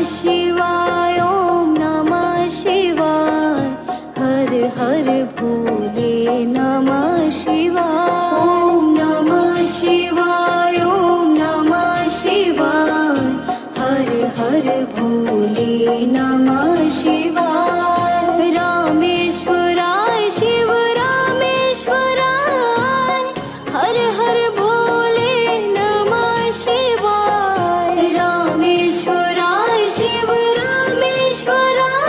शिवाय ओम नमः शिवाय हर हर भोले नमः शिवाय ओम नमः शिवाय ओम नमः शिवाय हर हर भोले नमः शिवाय रामेश्वराय शिव रामेश्वराय हर हर भोले नमः शिवाय रामेश्वराय शिव रामेश्वराय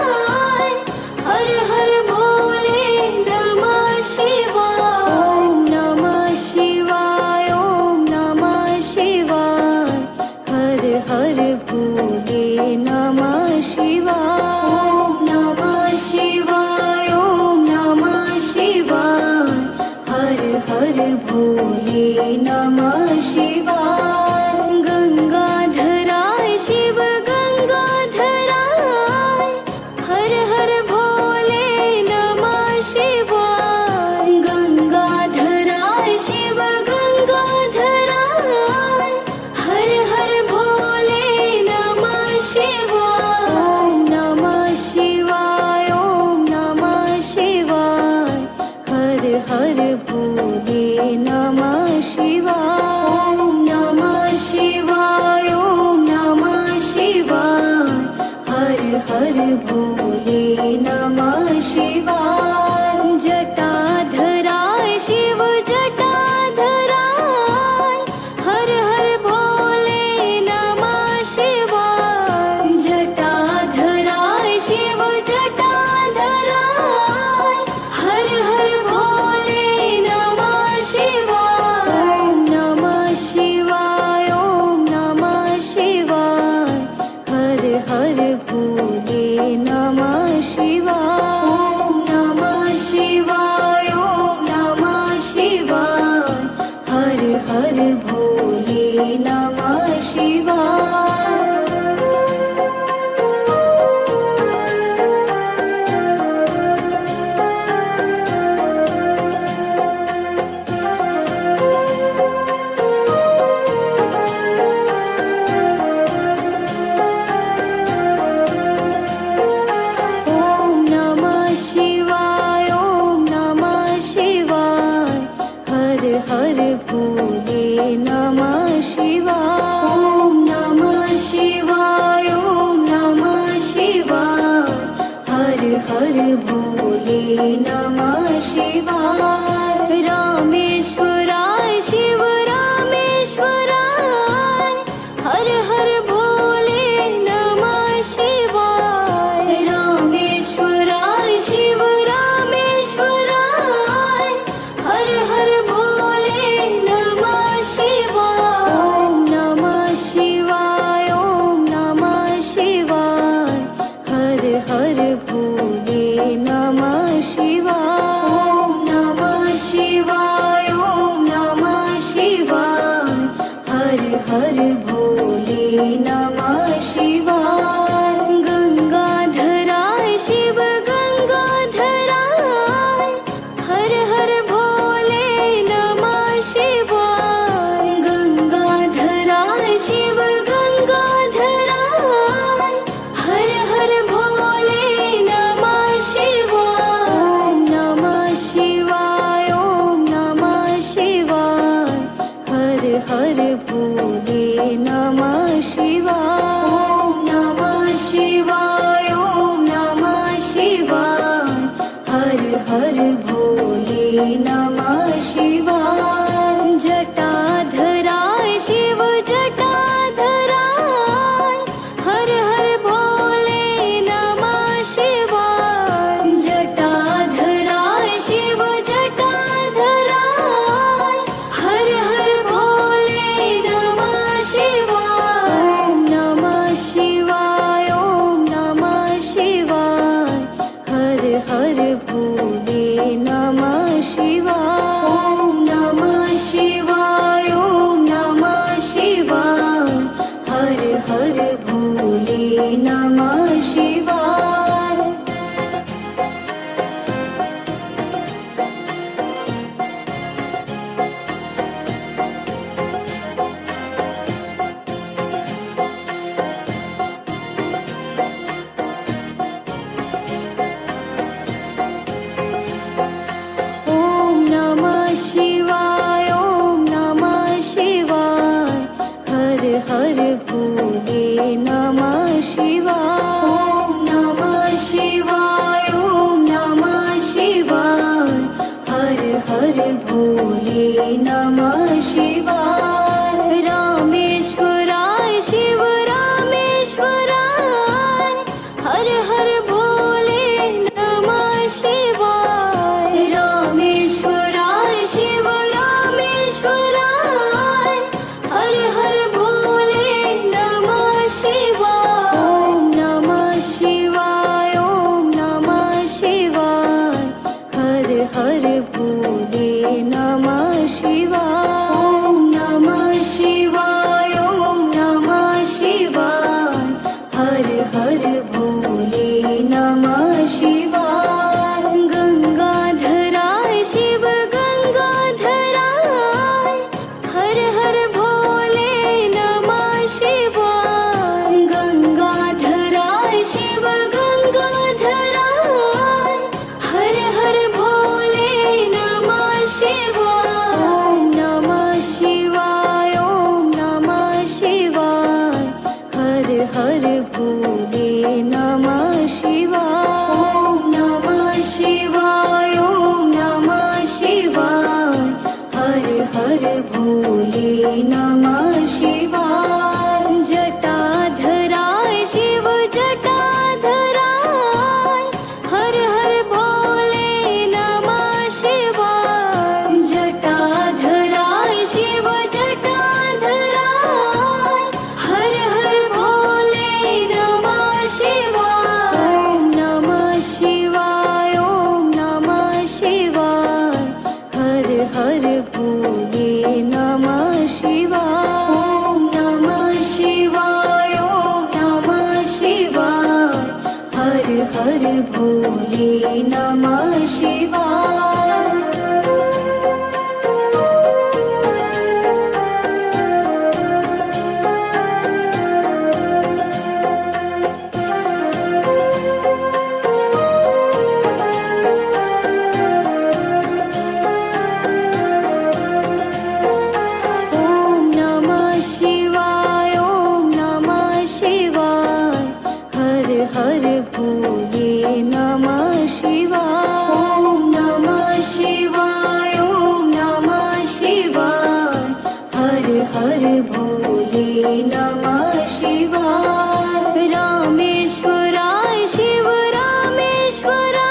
हर हर भोले नमः शिवाय ओम नमः शिवाय ओम नमः शिवाय हर हर भोले नमः शिवाय ओम नमः शिवाय ओम नमः शिवाय हर हर भोले नमः शिवाय गंगाधराय शिव गंगाधराय हर हर भोले नमः शिवाय गंगाधराय शिव गंगाधराय हर हर भोले नमः शिवाय ओम नमः शिवाय ओम नमः शिवाय हर हर भोले नमः शिवाय ओम नमः शिवाय ओम नमः शिवाय हर हर भोले नमः शिवाय जटाधराय शिव जटाधराय हर हर भोले नमः शिवाय जटाधराय शिव जटाधराय हर हर भोले नमः शिवाय ओम नमः शिवाय ओम नमः शिवाय हर हर भोले नमः शिवाय ओम नमः शिवाय ओम नमः शिवाय हर हर भोले नमः शिवाय ओम नमः शिवाय ओम नमः शिवाय हर हर भोले नमः शिवाय ओम नमः शिवाय ओम नमः शिवाय हर हर भोले नमः शिवाय रामेश्वराय शिव रामेश्वराय हर हर भोले नमः शिवाय रामेश्वराय शिव रामेश्वराय हर हर भोले नमः शिवाय ओम नमः शिवाय ओम नमः शिवाय हर हर भोले नमः शिवाय ओम नमः शिवाय ओम नमः शिवाय हर हर भोले नमः शिवाय गंगाधराय शिव गंगाधराय हर हर भोले नमः शिवाय गंगाधराय शिव गंगाधराय हर हर भोले नमः शिवाय ओम नमः शिवाय ओम नमः शिवाय हर हर भोले नमः शिवाय ओम नमः शिवाय ओम नमः शिवाय हर हर भोले नमः शिवाय जटाधराय शिव जटाधराय हर हर भोले नमः शिवाय जटाधराय शिव जटाधराय हर हर भोले नमः शिवाय ओम नमः शिवाय ओम नमः शिवाय हर हर भोले नमः शिवाय ओम नमः शिवाय ओम नमः शिवाय हर हर भोले नमः शिवाय भोले नमः शिवाय। ॐ नमः शिवाय, ॐ नमः शिवाय, हर हर भोले नमः शिवाय। रामेश्वराय शिव रामेश्वराय, हर हर भोले नमः शिवाय। रामेश्वराय शिव रामेश्वराय, हर हर भोले नमः शिवाय। ॐ नमः शिवाय, ॐ नमः शिवाय, हर हर भोले नमः शिवाय। ॐ नमः शिवाय, ॐ नमः शिवाय, हर हर भोले नमः शिवाय। गंगाधराय शिव गंगाधराय, हर हर भोले नमः शिवाय। गंगाधराय शिव गंगाधराय, हर हर भोले नमः शिवाय। ॐ नमः शिवाय, ॐ नमः शिवाय, हर हर भोले नमः शिवाय। ॐ नमः शिवाय, ॐ नमः शिवाय, हर हर भोले नमः शिवाय। जटाधराय शिव जटाधराय, हर हर भोले नमः शिवाय। जटाधराय शिव जटाधराय, हर हर भोले नमः शिवाय। ॐ नमः शिवाय, ॐ नमः शिवाय, हर हर भोले नमः शिवाय। ॐ नमः शिवाय, ॐ नमः शिवाय, हर हर भोले नमः शिवाय। ॐ नमः शिवाय, ॐ नमः शिवाय, हर हर भोले नमः शिवाय। ॐ नमः शिवाय, ॐ नमः शिवाय, हर हर भोले नमः शिवाय। रामेश्वराय शिव रामेश्वराय,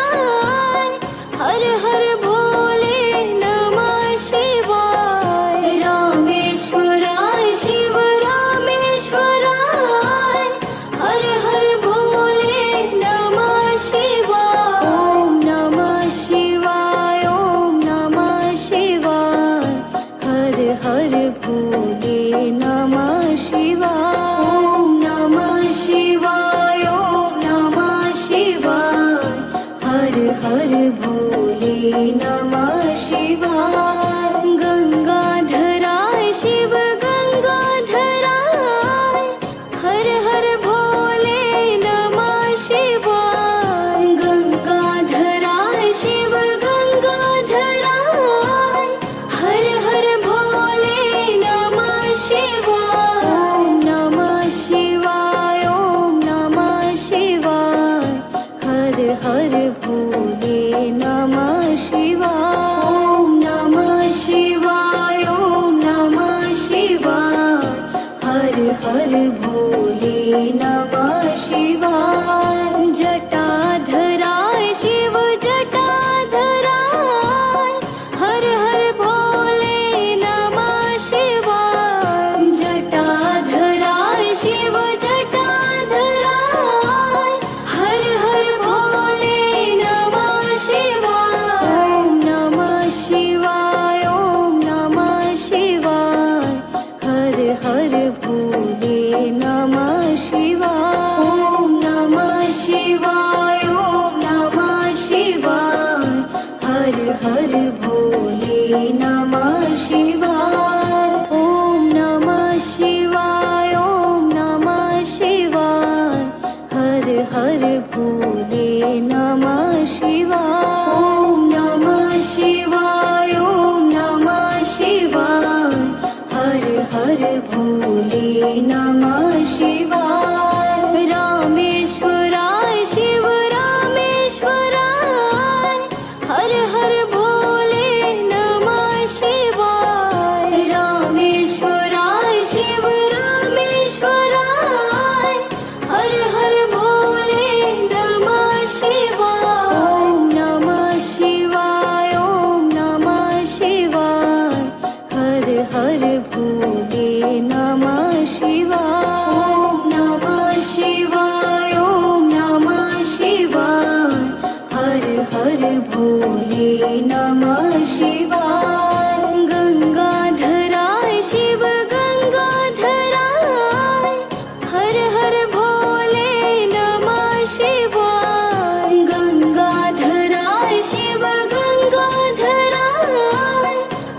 हर हर भोले नमः शिवाय। रामेश्वराय शिव रामेश्वराय, हर हर भोले नमः शिवाय। ॐ नमः शिवाय, ॐ नमः शिवाय, हर हर भोले नमः शिवाय। ॐ नमः शिवाय, ॐ नमः शिवाय, हर हर भोले नमः शिवाय। गंगाधराय शिव गंगाधराय, हर हर भोले नमः शिवाय। गंगाधराय शिव गंगाधराय, हर हर भोले नमः शिवाय। ॐ नमः शिवाय, ॐ नमः शिवाय, हर हर भोले नमः शिवाय। ॐ नमः शिवाय, ॐ नमः शिवाय, हर हर भोले नमः शिवाय। जटाधराय शिव जटाधराय, हर हर भोले नमः शिवाय। जटाधराय शिव जटाधराय, हर हर भोले नमः शिवाय। ॐ नमः शिवाय, ॐ नमः शिवाय, हर हर भोले नमः शिवाय। ॐ नमः शिवाय, ॐ नमः शिवाय, हर हर भोले नमः शिवाय। ॐ नमः शिवाय, ॐ नमः शिवाय, हर हर भोले नमः शिवाय। ॐ नमः शिवाय, ॐ नमः शिवाय, हर हर भोले नमः शिवाय रामेश्वराय शिव रामेश्वराय हर हर भोले नमः शिवाय रामेश्वराय शिव रामेश्वराय हर हर भोले नमः शिवाय ओम नमः शिवाय ओम नमः शिवाय हर हर भोले नमः शिवाय ओम नमः शिवाय ओम नमः शिवाय हर हर भोले नमः शिवाय गंगाधराय शिव गंगाधराय हर हर भोले नमः शिवाय गंगाधराय शिव गंगाधराय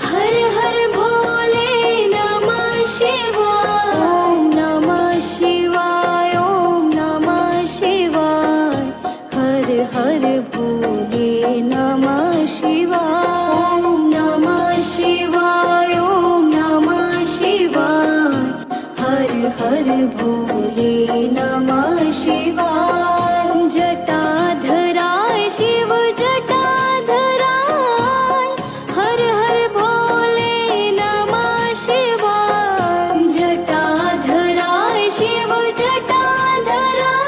हर हर भोले नमः शिवाय ओम नमः शिवाय ओम नमः शिवाय हर हर भोले नमः शिवाय ओम नमः शिवाय ओम नमः शिवाय हर हर भोले नमः शिवाय जटाधराय शिव जटाधराय हर हर भोले नमः शिवाय जटाधराय शिव जटाधराय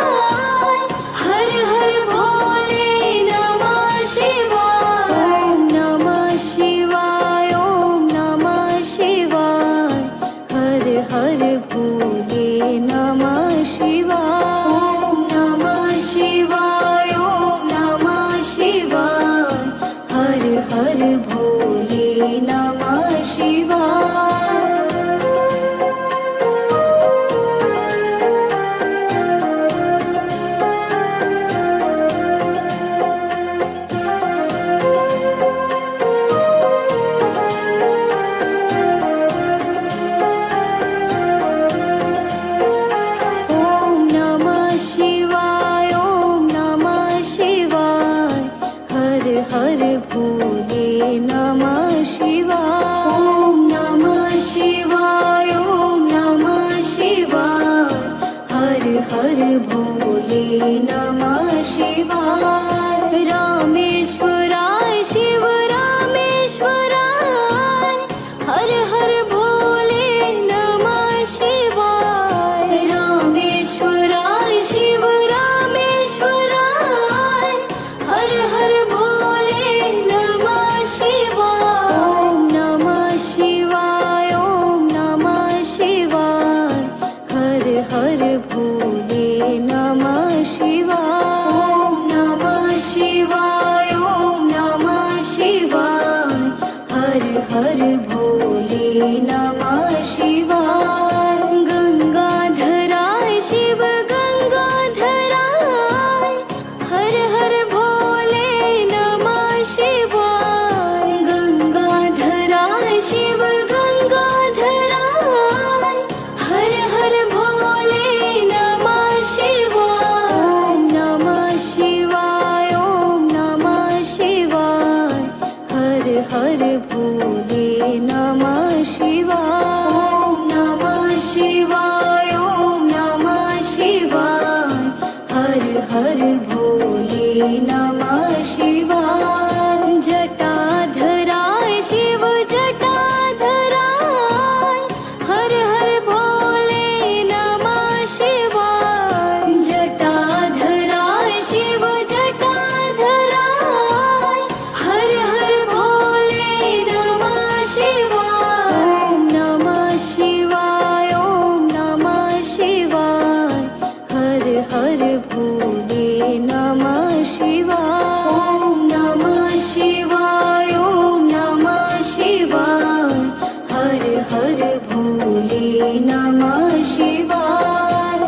हर हर भोले नमः शिवाय ओम नमः शिवाय ओम नमः शिवाय हर हर भोले नमः शिवाय ओम नमः शिवाय ओम नमः शिवाय हर हर भोले नमः शिवाय ओम नमः शिवाय ओम नमः शिवाय हर हर भोले नमः शिवाय ओम नमः शिवाय ओम नमः शिवाय हर हर भोले नमः शिवाय रामेश्वराय शिव रामेश्वराय हर हर भोले नमः शिवाय रामेश्वराय शिव रामेश्वराय हर हर भोले नमः शिवाय ओम नमः शिवाय ओम नमः शिवाय हर हर भोले नमः शिवाय ओम नमः शिवाय ओम नमः शिवाय हर हर भोले नमः शिवाय गंगाधराय शिव गंगाधराय हर हर भोले नमः शिवाय गंगाधराय शिव गंगाधराय हर हर भोले नमः शिवाय ओम नमः शिवाय ओम नमः शिवाय हर हर भोले नमः शिवाय ओम नमः शिवाय ओम नमः शिवाय हर हर भोले नमः शिवाय जटाधराय शिव जटाधराय हर हर भोले नमः शिवाय जटाधराय शिव जटाधराय हर हर भोले नमः शिवाय ओम नमः शिवाय ओम नमः शिवाय हर हर भोले नमः शिवाय ओम नमः शिवाय ओम नमः शिवाय हर हर भोले नमः शिवाय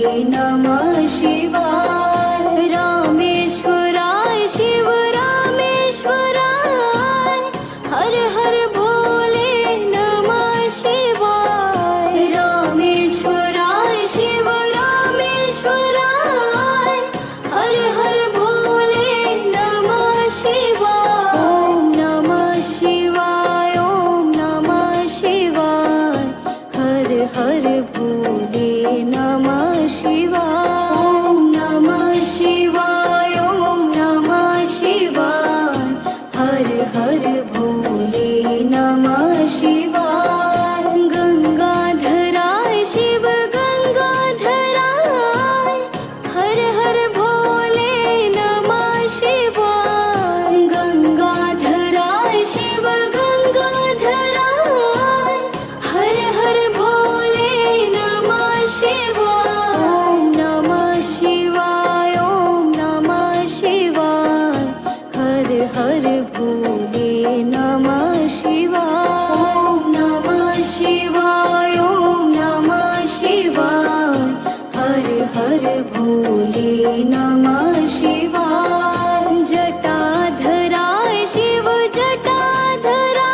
नमः शिवाय। रामेश्वराय शिव रामेश्वराय, हर हर भोले नमः शिवाय। रामेश्वराय शिव रामेश्वराय, हर हर भोले नमः शिवाय। ओम नमः शिवाय, ओम नमः शिवाय, हर हर भोले नमः शिवाय। ओम नमः शिवाय, ओम नमः शिवाय, हर हर भोले नमः शिवाय। गंगाधराय शिव गंगाधराय, हर हर भोले नमः शिवाय। गंगाधराय शिव गंगाधराय, हर हर भोले नमः शिवाय। ओम नमः शिवाय, ओम नमः शिवाय, हर हर भोले नमः शिवाय। ओम नमः शिवाय, ओम नमः शिवाय, हर हर भोले नमः शिवाय। जटाधराय शिव जटाधराय,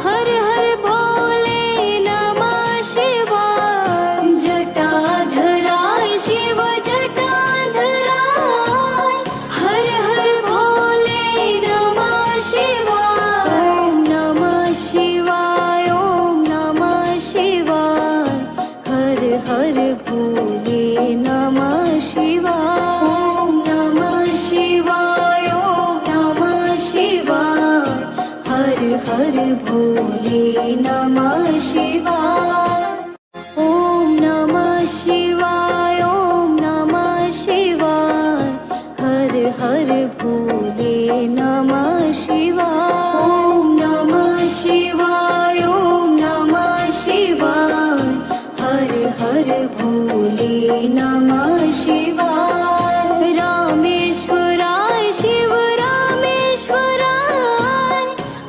हर हर भोले नमः शिवाय। जटाधराय शिव जटाधराय, हर हर भोले नमः शिवाय। ओम नमः शिवाय, ओम नमः शिवाय, हर हर भोले नमः शिवाय। ओम नमः शिवाय, ओम नमः शिवाय, हर हर भोले नमः शिवाय। ओम नमः शिवाय, ओम नमः शिवाय, हर हर भोले नमः शिवाय। ओम नमः शिवाय, ओम नमः शिवाय, हर हर भोले नमः शिवाय। रामेश्वराय शिव रामेश्वराय,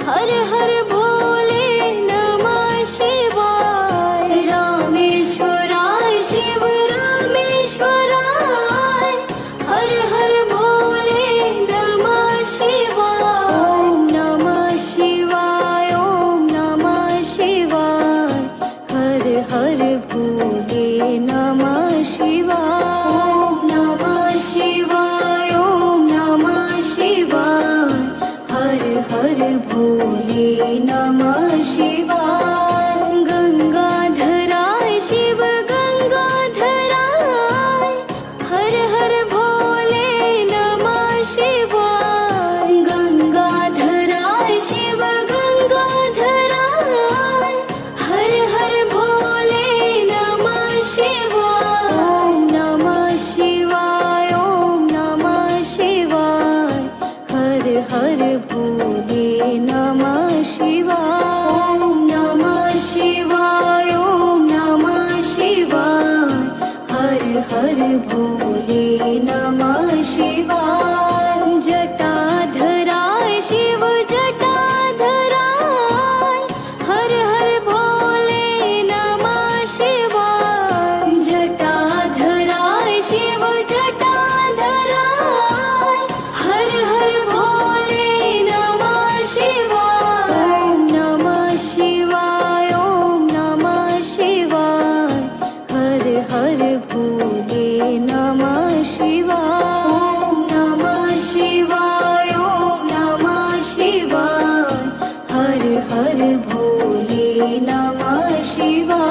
हर हर भोले नमः शिवाय। रामेश्वराय शिव रामेश्वराय, हर हर भोले नमः शिवाय। ओम नमः शिवाय, ओम नमः शिवाय, हर हर भोले नमः शिवाय। ओम नमः शिवाय, ओम नमः शिवाय, हर हर भोले नमः शिवाय। गंगाधराय शिव गंगाधराय, हर हर भोले नमः शिवाय। गंगाधराय शिव गंगाधराय, हर हर भोले नमः शिवाय। ओम नमः शिवाय, ओम नमः शिवाय, हर हर भोले नमः शिवाय। ओम नमः शिवाय, ओम नमः शिवाय, हर हर भोले नमः शिवाय। जटाधराय शिव जटाधराय, हर हर भोले नमः शिवाय। जटाधराय शिव जटाधराय, हर हर भोले नमः शिवाय। ओम नमः शिवाय, ओम नमः शिवाय, हर हर भोले नमः शिवाय। ओम नमः शिवाय, ओम नमः शिवाय, हर हर भोले नमः शिवाय।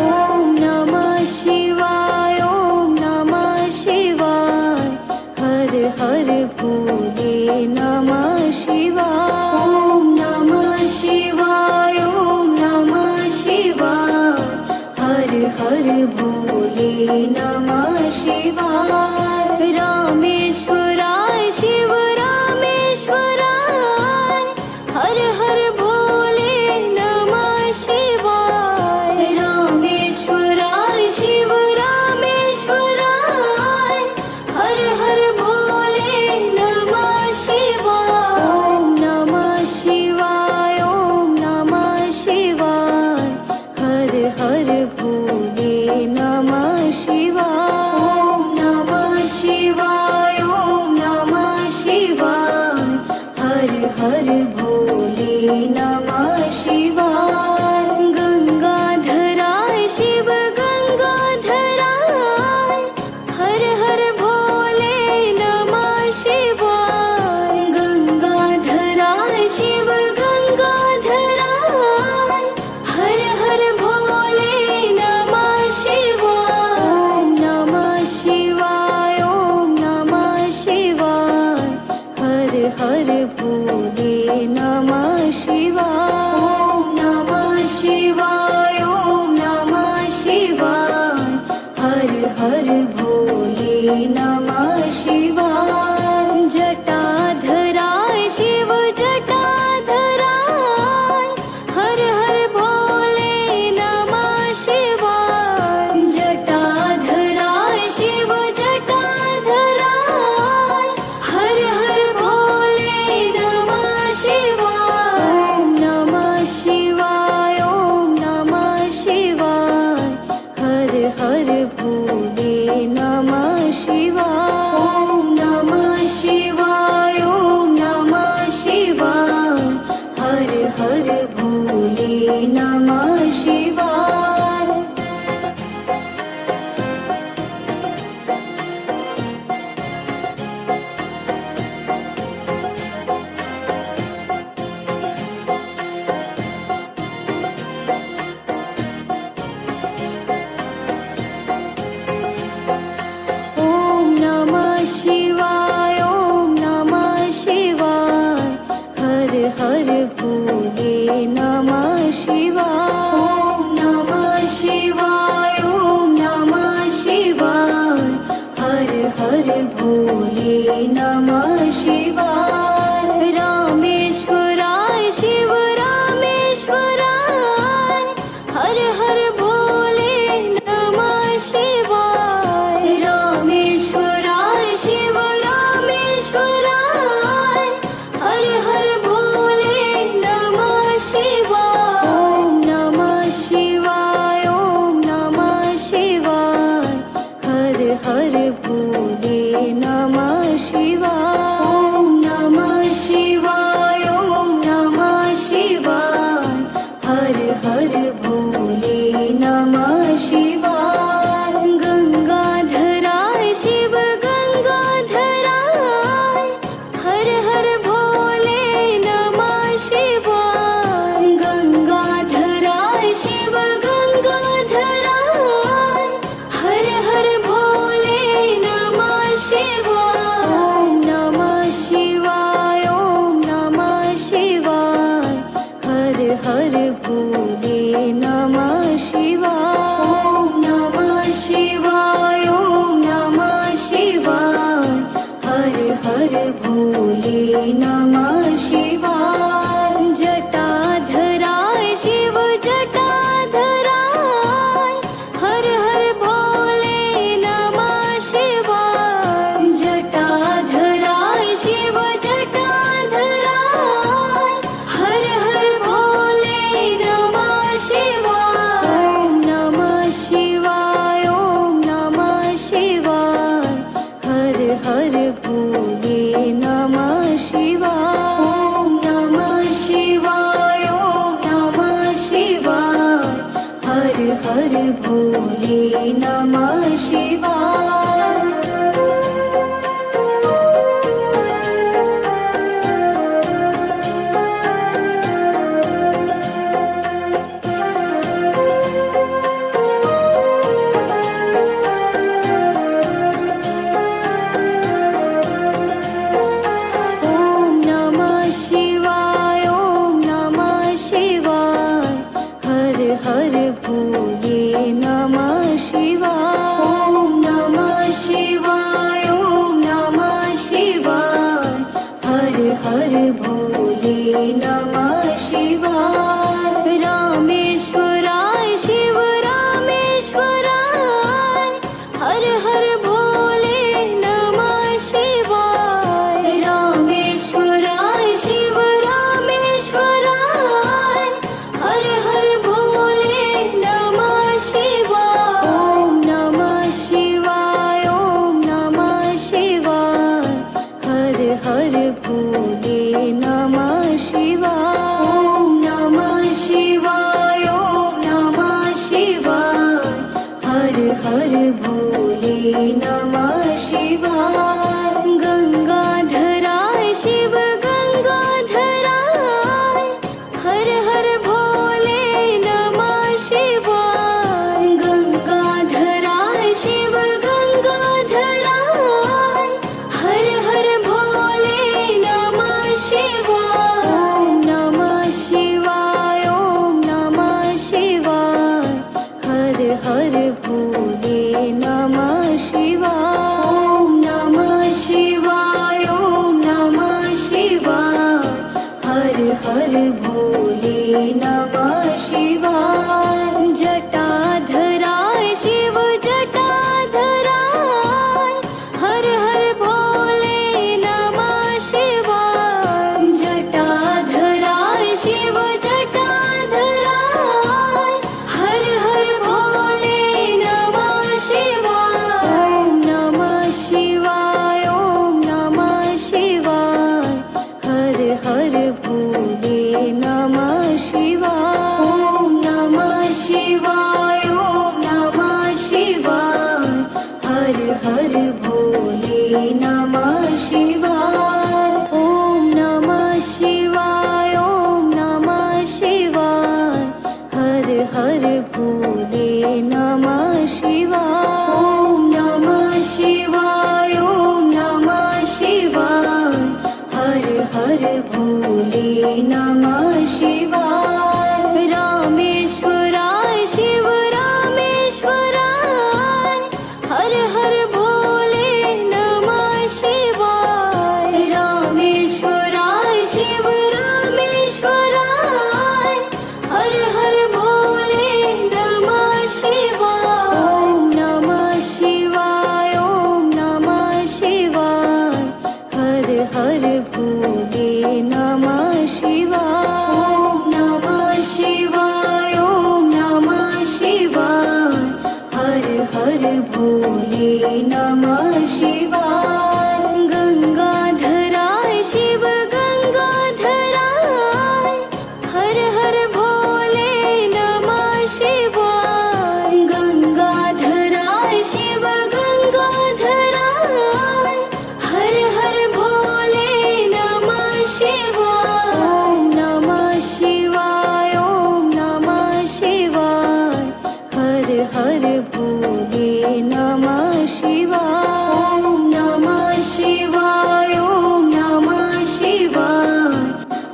ओम नमः शिवाय, ओम नमः शिवाय, हर हर भोले नमः शिवाय। ओम नमः शिवाय, ओम नमः शिवाय, हर हर भोले नमः शिवाय। रामेश्वराय शिव रामेश्वराय, हर हर भोले नमः शिवाय। हर भोले नमः शिवाय। गंगाधराय शिव गंगाधराय, हर हर भोले नमः शिवाय। गंगाधराय शिव गंगाधराय, हर हर भोले नमः शिवाय। ओम नमः शिवाय, ओम नमः शिवाय, हर हर भोले नमः शिवाय। ओम नमः शिवाय, ओम नमः शिवाय, हर हर भोले नमः शिवाय। जटाधराय शिव जटाधराय, हर हर भोले नमः शिवाय। जटाधराय शिव जटाधराय, हर हर भोले नमः शिवाय। ओम नमः शिवाय, ओम नमः शिवाय, हर हर भोले नमः शिवाय। ओम नमः शिवाय, ओम नमः शिवाय, हर हर भोले नमः शिवाय। ओम नमः शिवाय, ओम नमः शिवाय, हर हर भोले नमः शिवाय। ओम नमः शिवाय, ओम नमः शिवाय, हर हर भोले नमः शिवाय। रामेश्वराय शिव रामेश्वराय, हर हर भोले नमः शिवाय। रामेश्वराय शिव रामेश्वराय, हर हर भोले नमः शिवाय। ओम नमः शिवाय, ओम नमः शिवाय, हर हर भोले नमः शिवाय। ओम नमः शिवाय, ओम नमः शिवाय, हर हर भोले नमः शिवाय। गंगाधराय शिव गंगाधराय, हर हर भोले नमः शिवाय। गंगाधराय शिव गंगाधराय, हर हर भोले नमः शिवाय। ओम नमः शिवाय, ओम नमः शिवाय, हर हर भोले नमः शिवाय। ओम नमः शिवाय, ओम नमः शिवाय, हर हर भोले नमः शिवाय। जटाधराय शिव जटाधराय, हर हर भोले नमः शिवाय। जटाधराय शिव जटाधराय, हर हर भोले नमः शिवाय। ओम नमः शिवाय, ओम नमः शिवाय, हर हर भोले नमः शिवाय। ओम भोले नमः शिवाय। ॐ नमः शिवाय, ॐ नमः शिवाय, हर हर भोले नमः शिवाय। गंगाधराय शिव गंगाधराय, हर हर भोले नमः शिवाय। गंगाधराय शिव गंगाधराय, हर हर भोले नमः शिवाय। ॐ नमः शिवाय, ॐ नमः शिवाय, हर हर भोले नमः शिवाय। ॐ नमः शिवाय, ॐ नमः शिवाय, हर हर भोले नमः शिवाय। जटाधराय शिव जटाधराय, हर हर भोले नमः शिवाय। जटाधराय शिव जटाधराय, हर हर भोले नमः शिवाय। ॐ नमः शिवाय, ॐ नमः शिवाय, हर हर भोले नमः शिवाय। ॐ नमः शिवाय, ॐ नमः शिवाय, हर हर भोले नमः शिवाय। ॐ नमः शिवाय, ॐ नमः शिवाय, हर हर भोले नमः शिवाय। ॐ नमः शिवाय, ॐ नमः शिवाय, हर हर भोले नमः शिवाय। रामेश्वराय शिव रामेश्वराय, हर हर भोले नमः शिवाय। रामेश्वराय शिव रामेश्वराय, हर हर भोले नमः शिवाय। ॐ नमः शिवाय, ॐ नमः शिवाय, हर हर भोले नमः शिवाय। ॐ नमः शिवाय, ॐ नमः शिवाय, हर हर भोले नमः शिवाय। गंगाधराय शिव गंगाधराय, हर हर भोले नमः शिवाय। गंगाधराय शिव गंगाधराय, हर हर भोले नमः शिवाय। ॐ नमः शिवाय, ॐ नमः शिवाय, हर हर भोले नमः शिवाय। ॐ नमः शिवाय, ॐ नमः शिवाय,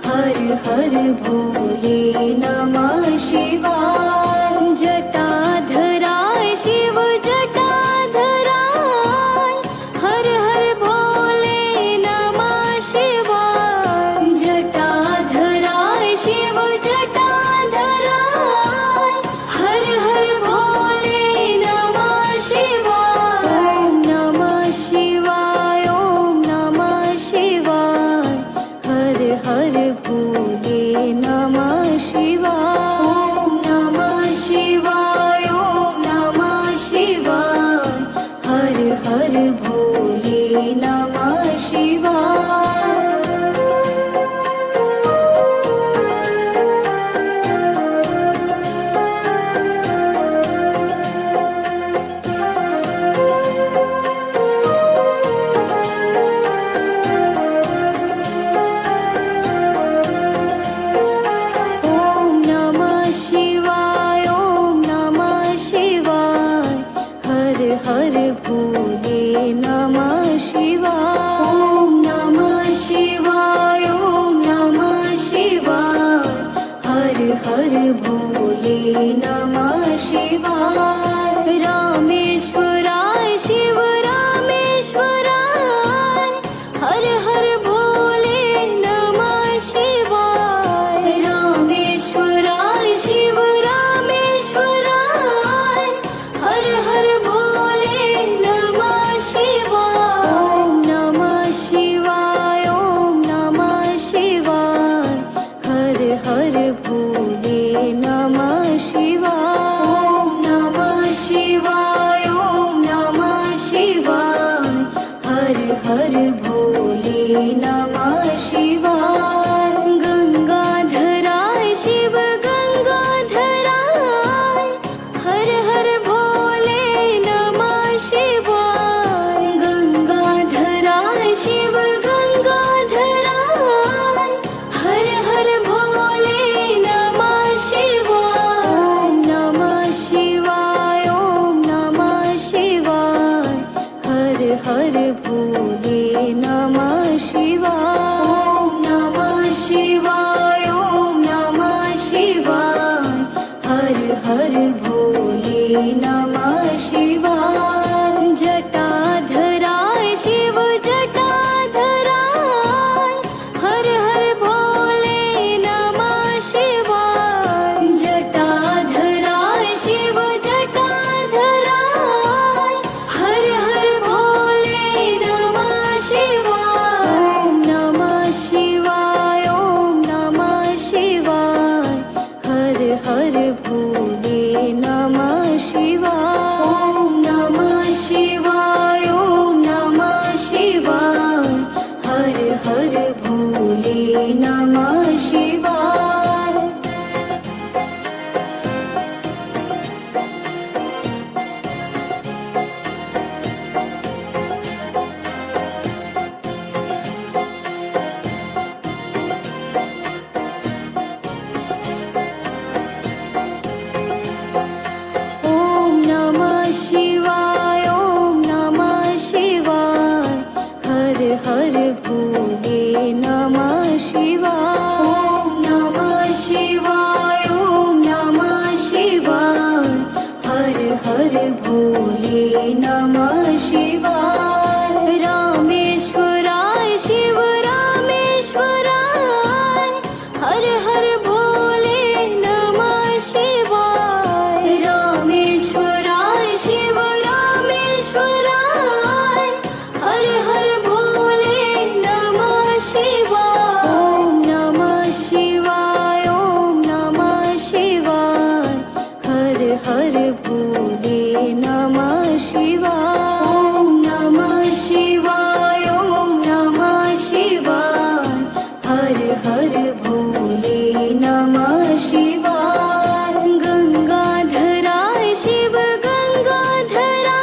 हर हर भोले नमः शिवाय। जटाधराय शिव जटाधराय, हर हर भोले नमः शिवाय। जटाधराय शिव जटाधराय, हर हर भोले नमः शिवाय। ॐ नमः शिवाय, ॐ नमः शिवाय, हर हर भोले नमः शिवाय। ॐ नमः शिवाय, ॐ नमः शिवाय, हर हर भोले नमः शिवाय। ॐ नमः शिवाय, ॐ नमः शिवाय, हर हर भोले नमः शिवाय। ॐ नमः शिवाय, ॐ नमः शिवाय, हर हर भोले नमः शिवाय। रामेश्वराय शिव रामेश्वराय, हर हर भोले नमः शिवाय। रामेश्वराय शिव रामेश्वराय, हर हर भोले नमः शिवाय। ॐ नमः शिवाय, ॐ नमः शिवाय, हर हर भोले नमः शिवाय। नमः शिवाय। ॐ नमः शिवाय, ॐ नमः शिवाय, हर हर भोले नमः शिवाय। ॐ नमः शिवाय, ॐ नमः शिवाय, हर हर भोले नमः शिवाय। रामेश्वराय शिव रामेश्वराय, हर हर भोले नमः शिवाय। रामेश्वराय शिव रामेश्वराय, हर हर भोले नमः शिवाय। ॐ नमः शिवाय, ॐ नमः शिवाय, हर हर भोले नमः शिवाय। ॐ नमः शिवाय, ॐ नमः शिवाय, हर हर भोले नमः शिवाय। गंगाधराय शिव गंगाधराय,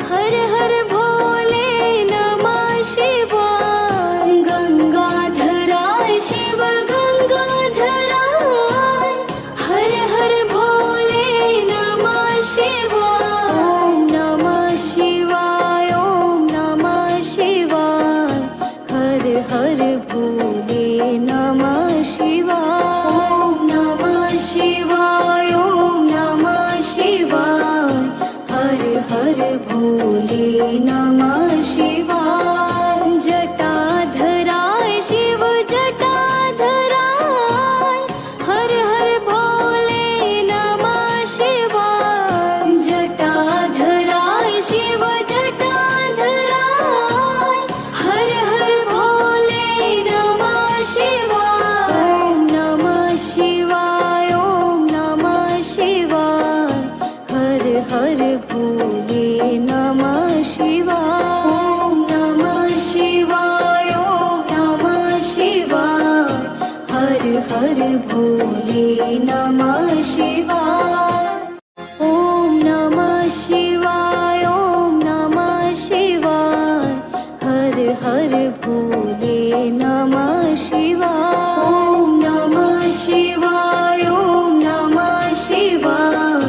हर हर भोले नमः शिवाय। गंगाधराय शिव गंगाधराय, हर हर भोले नमः शिवाय। ॐ नमः शिवाय, ॐ नमः शिवाय, हर हर भोले नमः शिवाय। ॐ नमः शिवाय, ॐ नमः शिवाय, हर हर भोले नमः शिवाय। जटाधराय शिव जटाधराय, हर हर भोले नमः शिवाय। जटाधराय शिव जटाधराय, हर हर भोले नमः शिवाय। ॐ नमः शिवाय, ॐ नमः शिवाय, हर हर भोले नमः शिवाय। ॐ नमः शिवाय, ॐ नमः शिवाय, हर हर भोले नमः शिवाय। ॐ नमः शिवाय, ॐ नमः शिवाय, हर हर भोले नमः शिवाय। ॐ नमः शिवाय, ॐ नमः शिवाय,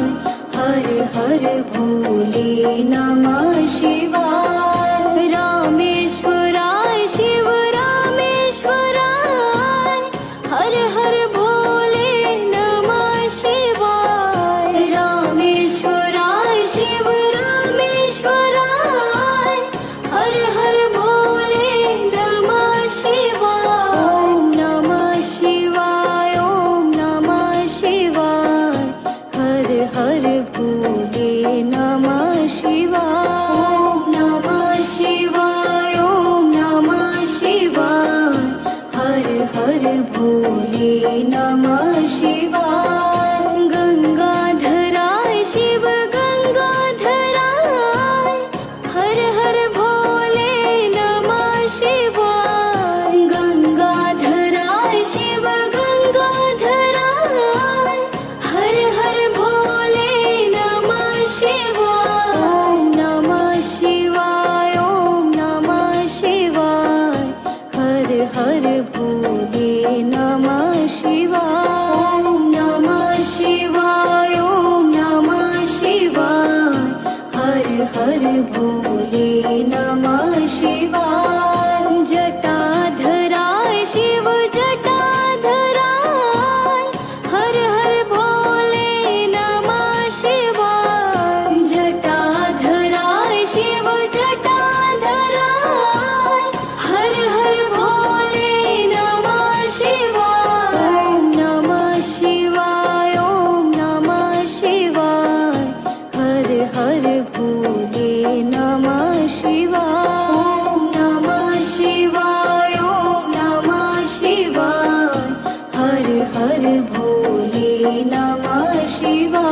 हर हर भोले नमः शिवाय। रामेश्वराय शिव रामेश्वराय, हर हर भोले नमः शिवाय। रामेश्वराय शिव रामेश्वराय, हर हर भोले नमः शिवाय। ॐ नमः शिवाय, ॐ नमः शिवाय, हर हर भोले नमः शिवाय। ॐ नमः शिवाय, ॐ नमः शिवाय, हर हर भोले नमः शिवाय। गंगाधराय शिव गंगाधराय, हर हर भोले नमः शिवाय। गंगाधराय शिव गंगाधराय, हर हर भोले नमः शिवाय। ॐ नमः शिवाय, ॐ नमः शिवाय, हर हर भोले नमः शिवाय। ॐ नमः शिवाय, ॐ नमः शिवाय, हर हर भोले नमः शिवाय। जटाधराय शिव जटाधराय, हर हर भोले नमः शिवाय। जटाधराय शिव जटाधराय, हर हर भोले नमः शिवाय। ॐ नमः शिवाय, ॐ नमः शिवाय, हर हर भोले नमः शिवाय। ॐ नमः शिवाय, ॐ नमः शिवाय, हर हर भोले नमः शिवाय।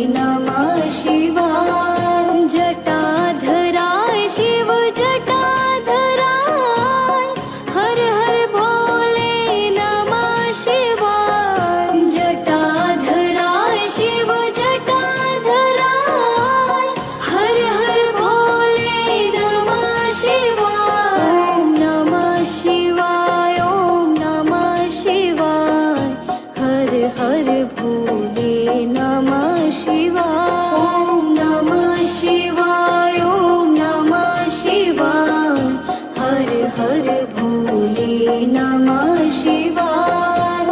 नमः शिवाय जटाधराय शिव जटाधराय हर हर भोले नमः शिवाय जटाधराय शिव जटाधराय हर हर भोले नमः शिवाय ओम नमः शिवाय ओम नमः शिवाय हर हर भोले नमः शिवाय ओम नमः शिवाय ओम नमः शिवाय हर हर भोले नमः शिवाय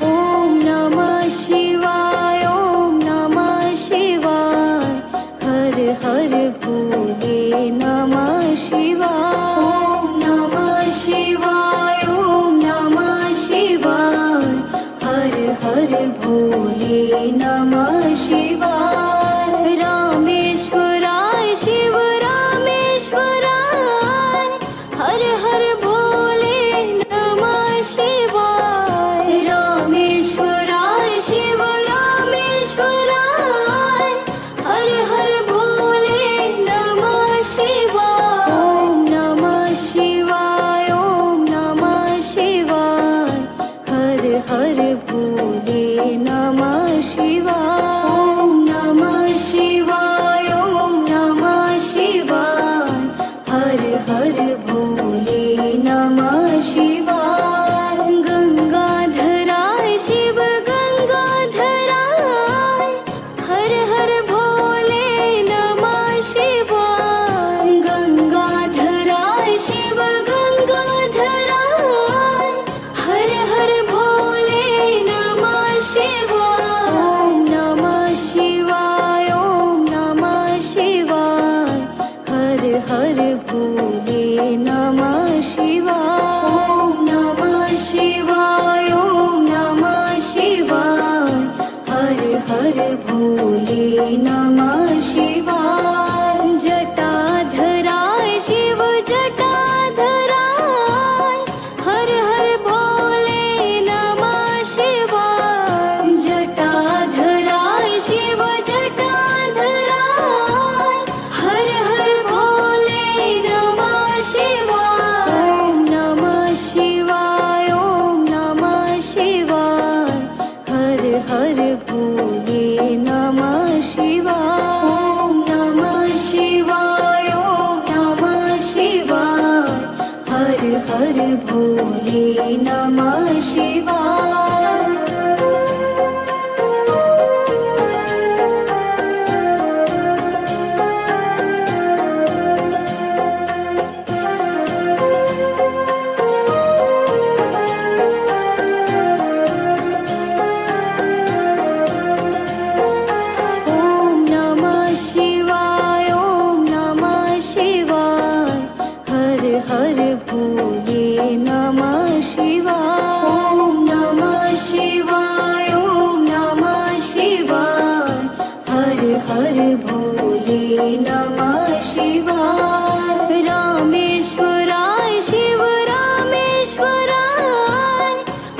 ओम नमः शिवाय ओम नमः शिवाय हर हर भोले नमः शिवाय ओम नमः शिवाय ओम नमः शिवाय हर हर भोले नमः शिवाय रामेश्वराय शिव रामेश्वराय हर हर भोले नमः शिवाय रामेश्वराय शिव रामेश्वराय हर हर भोले नमः शिवाय ओम नमः शिवाय ओम नमः शिवाय हर हर भोले नमः शिवाय ओम नमः शिवाय ओम नमः शिवाय हर हर भोले नमः शिवाय गंगाधराय शिव गंगाधराय हर हर भोले नमः शिवाय गंगाधराय शिव गंगाधराय हर हर भोले नमः शिवाय ओम नमः शिवाय ओम नमः शिवाय हर हर भोले नमः शिवाय ओम नमः शिवाय ओम नमः शिवाय हर हर भोले नमः शिवाय जटाधराय शिव जटाधराय हर हर भोले नमः शिवाय जटाधराय शिव जटाधराय हर हर भोले नमः शिवाय ओम नमः शिवाय ओम नमः शिवाय हर हर भोले नमः शिवाय ओम नमः शिवाय ओम नमः शिवाय हर हर भोले नमः शिवाय ओम नमः शिवाय ओम नमः शिवाय हर हर भोले नमः शिवाय ओम नमः शिवाय ओम नमः शिवाय हर हर भोले नमः शिवाय रामेश्वराय शिव रामेश्वराय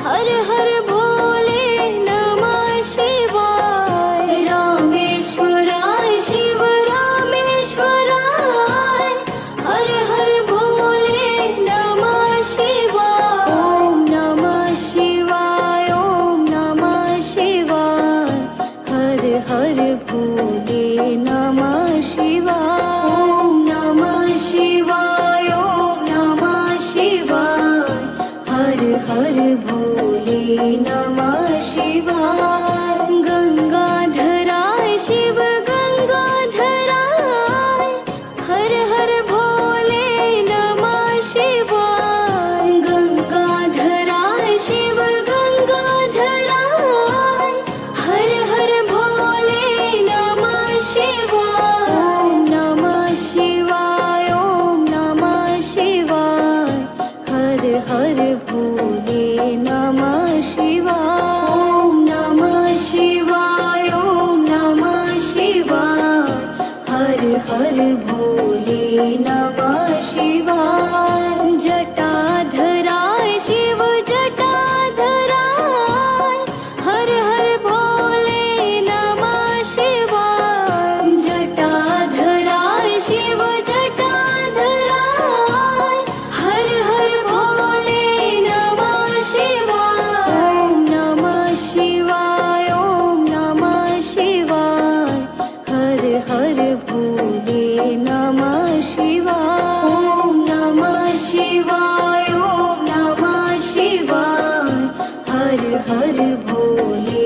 हर हर भोले नमः शिवाय रामेश्वराय शिव रामेश्वराय हर हर भोले नमः शिवाय ओम नमः शिवाय ओम नमः शिवाय हर हर भोले नमः शिवाय ओम नमः शिवाय ओम नमः शिवाय हर हर भोले नमः शिवाय गंगाधराय शिव गंगाधराय हर हर भोले नमः शिवाय गंगाधराय शिव गंगाधराय हर हर भोले नमः शिवाय ओम नमः शिवाय ओम नमः शिवाय हर हर भोले नमः शिवाय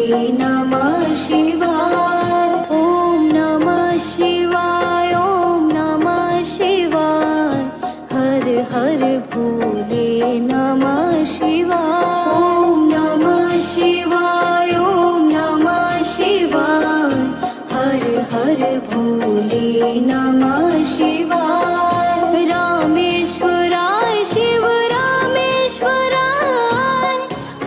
नमः शिवाय। ॐ नमः शिवाय, ॐ नमः शिवाय। हर हर भोले नमः शिवाय। ॐ नमः शिवाय, ॐ नमः शिवाय। हर हर भोले नमः शिवाय। रामेश्वराय शिव रामेश्वराय।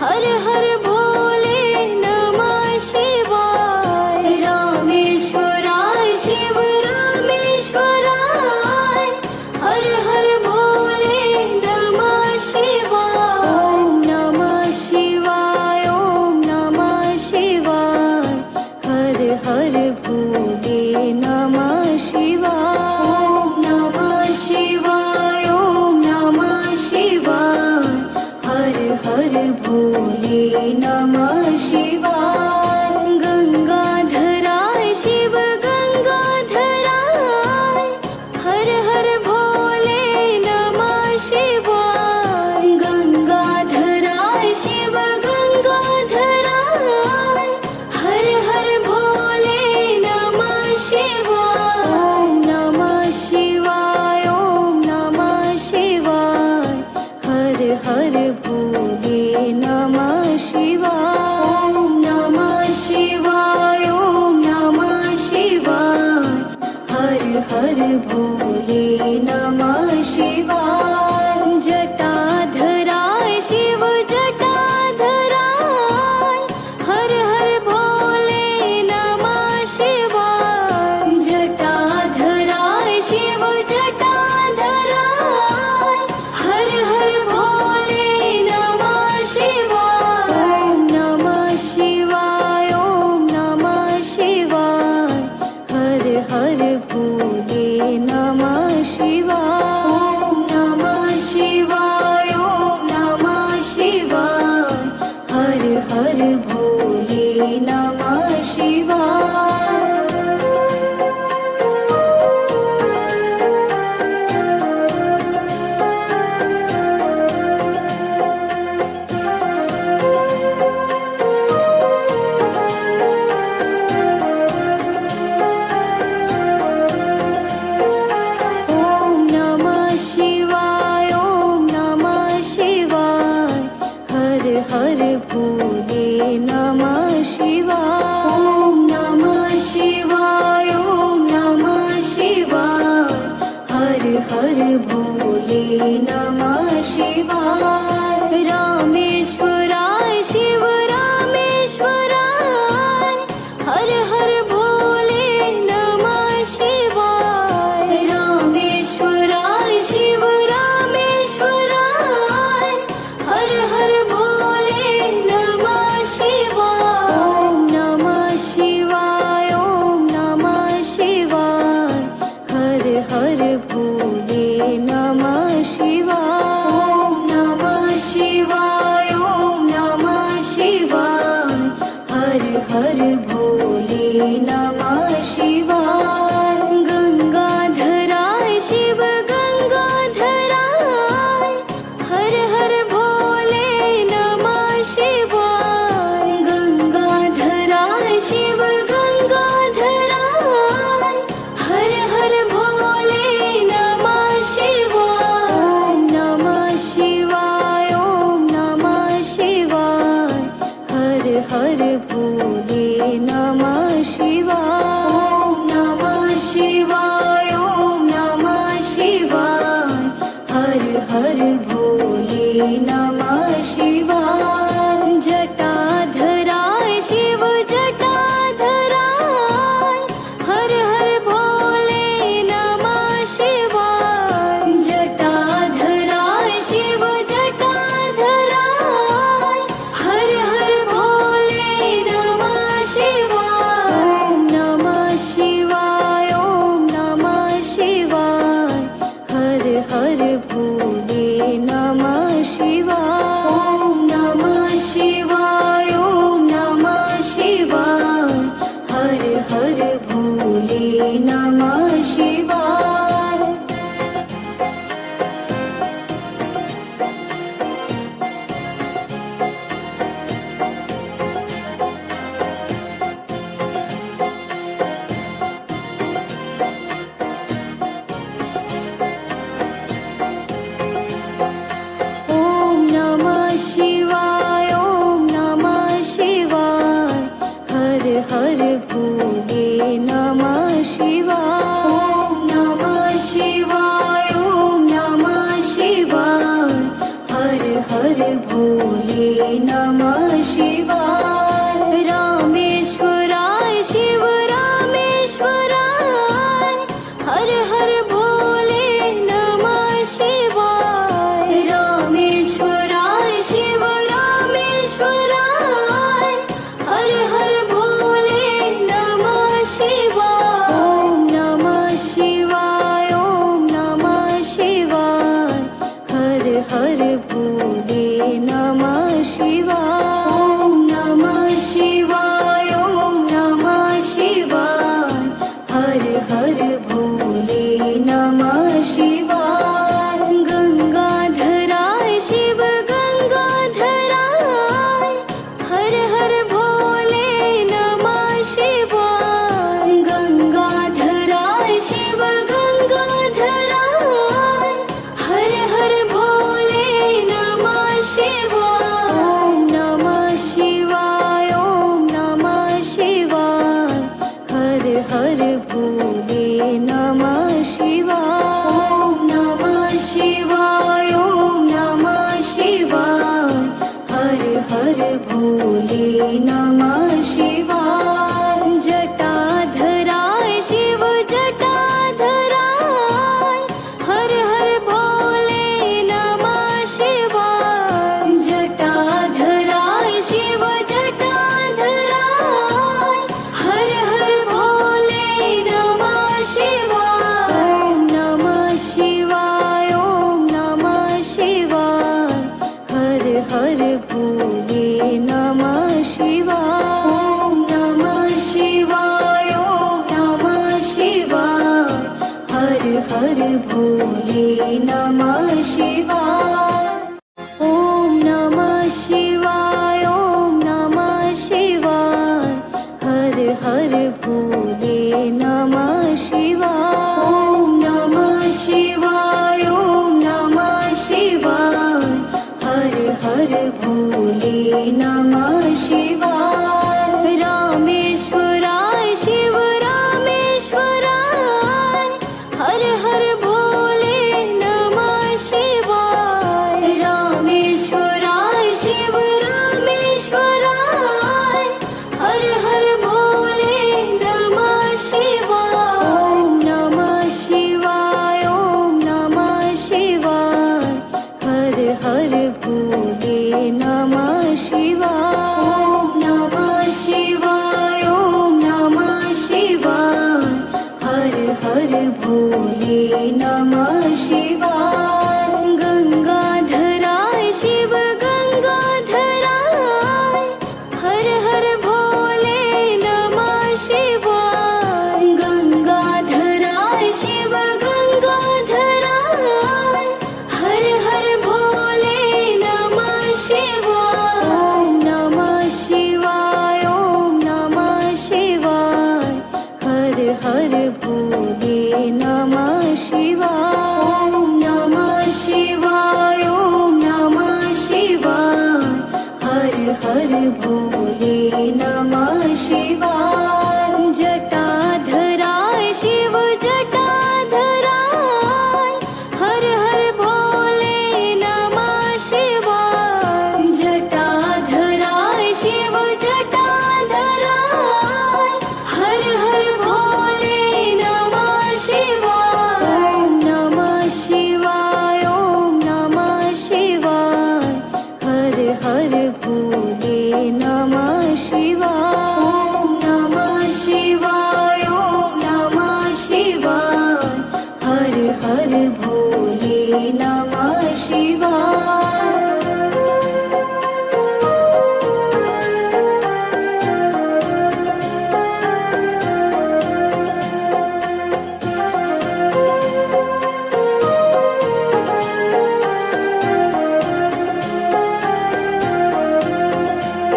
हर हर भोले नमः शिवाय। रामेश्वराय शिव रामेश्वराय। हर हर भोले नमः शिवाय। ॐ नमः शिवाय, ॐ नमः शिवाय। हर हर भोले नमः शिवाय। ॐ नमः शिवाय, ॐ नमः शिवाय। हर हर भोले नमः शिवाय। गंगाधराय शिव गंगाधराय। हर हर भोले नमः शिवाय। गंगाधराय शिव गंगाधराय। हर हर भोले नमः शिवाय। ॐ नमः शिवाय, ॐ नमः शिवाय। हर हर भोले नमः शिवाय। ॐ नमः शिवाय, ॐ नमः शिवाय। हर हर भोले नमः शिवाय। जटाधराय शिव जटाधराय। हर हर भोले नमः शिवाय। जटाधराय शिव जटाधराय। हर हर भोले नमः शिवाय। ॐ नमः शिवाय, ॐ नमः शिवाय। हर हर भोले नमः शिवाय। ॐ नमः शिवाय, ॐ नमः शिवाय। हर हर भोले नमः शिवाय। ॐ नमः शिवाय, ॐ नमः शिवाय। हर हर भोले नमः शिवाय। ॐ नमः शिवाय, ॐ नमः शिवाय। हर हर भोले नमः शिवाय। रामेश्वराय शिव रामेश्वराय। हर हर भोले नमः शिवाय। रामेश्वराय शिव रामेश्वराय। हर हर भोले नमः शिवाय। ॐ नमः शिवाय, ॐ नमः शिवाय। हर हर भोले नमः शिवाय। ॐ नमः शिवाय, ॐ नमः शिवाय। हर हर भोले नमः शिवाय। गंगाधराय शिव गंगाधराय। हर हर भोले नमः शिवाय। गंगाधराय शिव गंगाधराय। हर हर भोले नमः शिवाय। ॐ नमः शिवाय, ॐ नमः शिवाय। हर हर भोले नमः शिवाय। ॐ नमः शिवाय, ॐ नमः शिवाय। हर हर भोले नमः शिवाय। जटाधराय शिव जटाधराय। हर हर भोले नमः शिवाय। जटाधराय शिव जटाधराय। हर हर भोले नमः शिवाय। ॐ नमः शिवाय, ॐ हर भोले नमः शिवाय। ॐ नमः शिवाय, ॐ नमः शिवाय, हर हर भोले नमः शिवाय। रामेश्वराय शिव रामेश्वराय, हर हर भोले नमः शिवाय। रामेश्वराय शिव रामेश्वराय, हर हर भोले नमः शिवाय। ॐ नमः शिवाय, ॐ नमः शिवाय, हर हर भोले नमः शिवाय। ॐ नमः शिवाय, ॐ नमः शिवाय, हर हर भोले नमः शिवाय। गंगाधराय शिव गंगाधराय, हर हर भोले नमः शिवाय। गंगाधराय शिव गंगाधराय, हर हर भोले नमः शिवाय। ॐ नमः शिवाय, ॐ नमः शिवाय, हर हर भोले नमः शिवाय। ॐ नमः शिवाय, ॐ नमः शिवाय, हर हर भोले नमः शिवाय। जटाधराय शिव जटाधराय, हर हर भोले नमः शिवाय। जटाधराय शिव जटाधराय, हर हर भोले नमः शिवाय। ॐ नमः शिवाय, ॐ नमः शिवाय, हर हर भोले नमः शिवाय। ॐ नमः शिवाय, ॐ नमः शिवाय, हर हर भोले नमः शिवाय।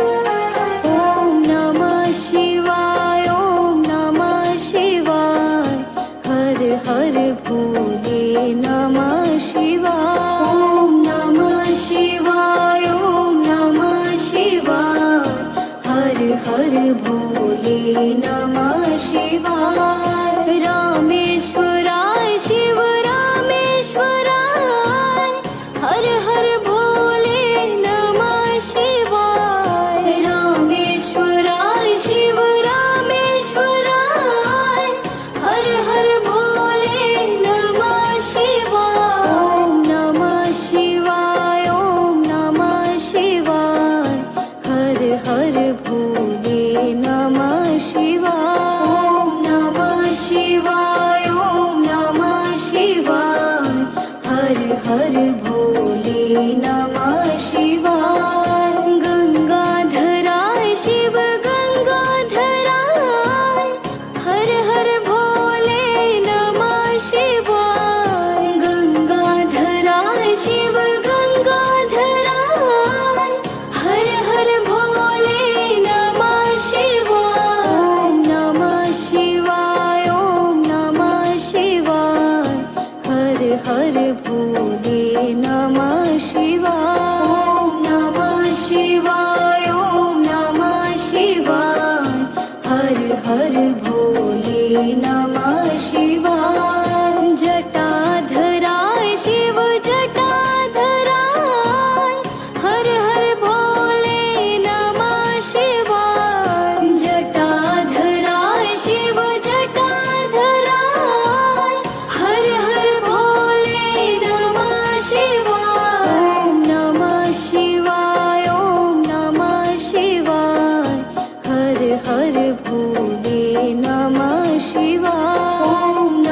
ॐ नमः शिवाय, ॐ नमः शिवाय, हर हर भोले नमः शिवाय। ॐ नमः शिवाय, ॐ नमः शिवाय, हर हर भोले नमः शिवाय। रामेश्वराय शिव रामेश्वराय, हर हर भोले नमः शिवाय। रामेश्वराय शिव रामेश्वराय, हर हर भोले नमः शिवाय। ॐ नमः शिवाय, ॐ नमः शिवाय, हर हर भोले नमः शिवाय। ॐ नमः शिवाय, ॐ नमः शिवाय, हर हर भोले नमः शिवाय। गंगाधराय शिव गंगाधराय, हर हर भोले नमः शिवाय। गंगाधराय शिव गंगाधराय, हर हर भोले नमः शिवाय। ॐ नमः शिवाय, ॐ नमः शिवाय, हर हर भोले नमः शिवाय। ॐ नमः शिवाय, ॐ नमः शिवाय, हर हर भोले नमः शिवाय। जटाधराय शिव जटाधराय, हर हर भोले नमः शिवाय। जटाधराय शिव जटाधराय, हर हर भोले नमः शिवाय। ॐ नमः शिवाय, ॐ नमः शिवाय, हर हर भोले नमः शिवाय। ॐ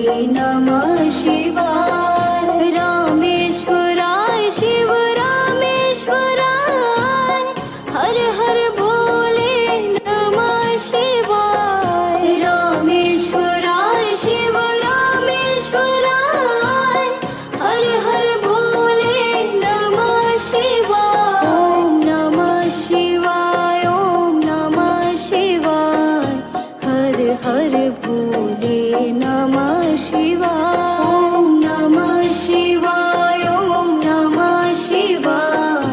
नमः शिवाय। रामेश्वराय शिव रामेश्वराय, हर हर भोले नमः शिवाय। रामेश्वराय शिव रामेश्वराय, हर हर भोले नमः शिवाय। ओम नमः शिवाय, ओम नमः शिवाय, हर हर भोले नमः शिवाय। ओम नमः शिवाय, ओम नमः शिवाय,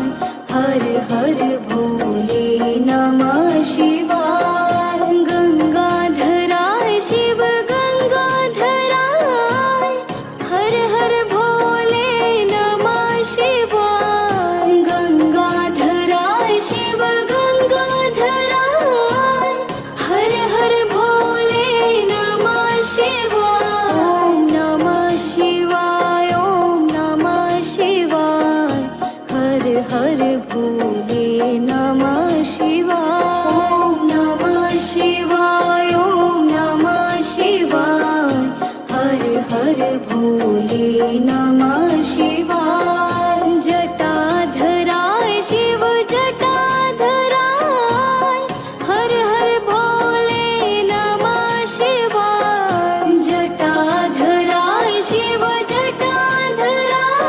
हर हर भोले नमः शिवाय। गंगाधराय शिव गंगाधराय, हर हर भोले नमः शिवाय। गंगाधराय शिव गंगाधराय, हर हर भोले नमः शिवाय। ओम नमः शिवाय, ओम नमः शिवाय, हर हर भोले नमः शिवाय। ओम नमः शिवाय, ओम नमः शिवाय, हर हर भोले नमः शिवाय। जटाधराय शिव जटाधराय, हर हर भोले नमः शिवाय। जटाधराय शिव जटाधराय,